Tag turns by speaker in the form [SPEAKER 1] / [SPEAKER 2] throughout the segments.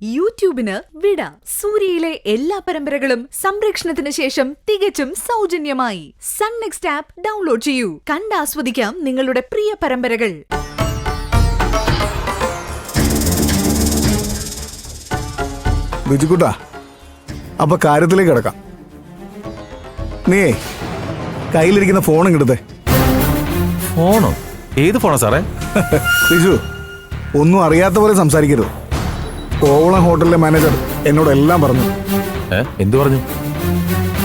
[SPEAKER 1] യൂട്യൂബിന് വിട. സൂര്യയിലെ എല്ലാ പരമ്പരകളും സംരക്ഷണത്തിന് ശേഷം തികച്ചും സൗജന്യമായി സൺ നെക്സ്റ്റ് ആപ്പ് ഡൗൺലോഡ് ചെയ്യൂ. കണ്ടാസ്വദിക്കാം നിങ്ങളുടെ പ്രിയ പരമ്പരകൾ.
[SPEAKER 2] ബിജുക്കുട്ടാ, അപ്പൊ കാര്യത്തിലേക്ക് കിടക്കാം. നീ കയ്യിലിരിക്കുന്ന ഫോൺ ഇങ്ങടുത്തെ.
[SPEAKER 3] ഫോണോ? ഏത് ഫോണാ സാറേ?
[SPEAKER 2] ബിജു, ഒന്നും അറിയാത്ത പോലെ സംസാരിക്കരുത്. കോവളം ഹോട്ടലിലെ മാനേജർ എന്നോട് എല്ലാം പറഞ്ഞു.
[SPEAKER 3] എന്തു പറഞ്ഞു?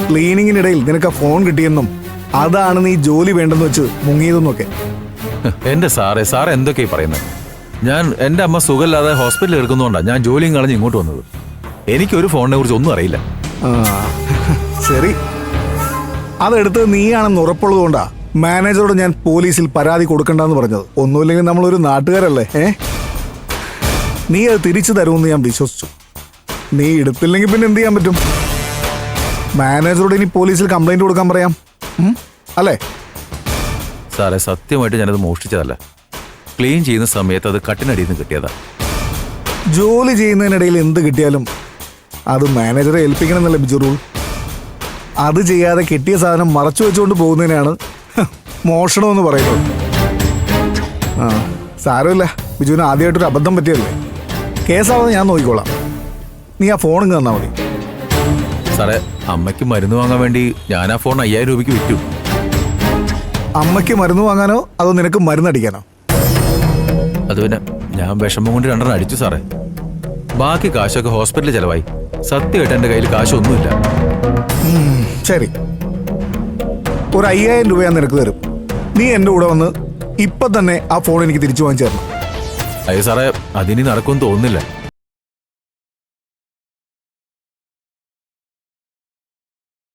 [SPEAKER 2] ക്ലീനിങ്ങിനിടയിൽ നിനക്ക് ആ ഫോൺ കിട്ടിയെന്നും അതാണ് നീ ജോലി വേണ്ടെന്ന് വെച്ച് മുങ്ങിയതെന്നൊക്കെ.
[SPEAKER 3] എന്റെ സാറേ എന്തൊക്കെയാ പറയുന്നത്? ഞാൻ എന്റെ അമ്മ സുഖമില്ലാതെ ഹോസ്പിറ്റലിൽ എടുക്കുന്നതുകൊണ്ടാണ് ഞാൻ ജോലിയും കളഞ്ഞ് ഇങ്ങോട്ട് വന്നത്. എനിക്കൊരു ഫോണിനെ കുറിച്ച് ഒന്നും അറിയില്ല.
[SPEAKER 2] ശരി, അതെടുത്ത് നീയാണെന്ന് ഉറപ്പുള്ളത് കൊണ്ടാ മാനേജറോട് ഞാൻ പോലീസിൽ പരാതി കൊടുക്കണ്ടെന്ന് പറഞ്ഞത്. ഒന്നുമില്ലെങ്കിൽ നമ്മളൊരു നാട്ടുകാരല്ലേ. നീ അത് തിരിച്ചു തരുമെന്ന് ഞാൻ വിശ്വസിച്ചു. നീ എടുത്തില്ലെങ്കിൽ പിന്നെ എന്ത് ചെയ്യാൻ പറ്റും? മാനേജറോട് ഇനി പോലീസിൽ കംപ്ലൈന്റ് കൊടുക്കാൻ പറയാം, അല്ലേ?
[SPEAKER 3] സാറേ, സത്യമായിട്ട് ഞാനത് മോഷ്ടിച്ചതല്ല. ക്ലീൻ ചെയ്യുന്ന സമയത്ത് അത് കട്ടിനടിയിൽ നിന്ന് കിട്ടിയതാ.
[SPEAKER 2] ജോലി ചെയ്യുന്നതിനിടയിൽ എന്ത് കിട്ടിയാലും അത് മാനേജറെ ഏൽപ്പിക്കണമെന്നല്ലേ ബിജു റൂൾ? അത് ചെയ്യാതെ കിട്ടിയ സാധനം മറച്ചു വെച്ചുകൊണ്ട് പോകുന്നതിനാണ് മോഷണമെന്ന് പറയുന്നത്. സാരമില്ല, ബിജുവിന് ആദ്യമായിട്ടൊരു അബദ്ധം പറ്റിയല്ലേ. കേസാവാതെ ഞാൻ നോക്കിക്കോളാം. നീ ആ ഫോൺ ഇങ്ങ് തന്നാൽ മതി.
[SPEAKER 3] സാറേ, അമ്മയ്ക്ക് മരുന്ന് വാങ്ങാൻ വേണ്ടി ഞാൻ ആ ഫോൺ 5000 രൂപയ്ക്ക് വിറ്റു.
[SPEAKER 2] അമ്മയ്ക്ക് മരുന്ന് വാങ്ങാനോ അതോ നിനക്ക് മരുന്നടിക്കാനോ?
[SPEAKER 3] അത് പിന്നെ ഞാൻ വിഷമം കൊണ്ട് 2 അടിച്ചു സാറേ. ബാക്കി കാശൊക്കെ ഹോസ്പിറ്റലിൽ ചെലവായി. സത്യമായിട്ട് എന്റെ കയ്യിൽ കാശൊന്നുമില്ല.
[SPEAKER 2] ശരി, ഒരു 5000 രൂപ ഞാൻ നിനക്ക് തരും. നീ എൻ്റെ കൂടെ വന്ന് ഇപ്പൊ തന്നെ ആ ഫോൺ എനിക്ക് തിരിച്ചു വാങ്ങിച്ചു തരണം.
[SPEAKER 3] അയ്യോ സാറേ, അതിനി നടക്കുമെന്ന് തോന്നുന്നില്ല.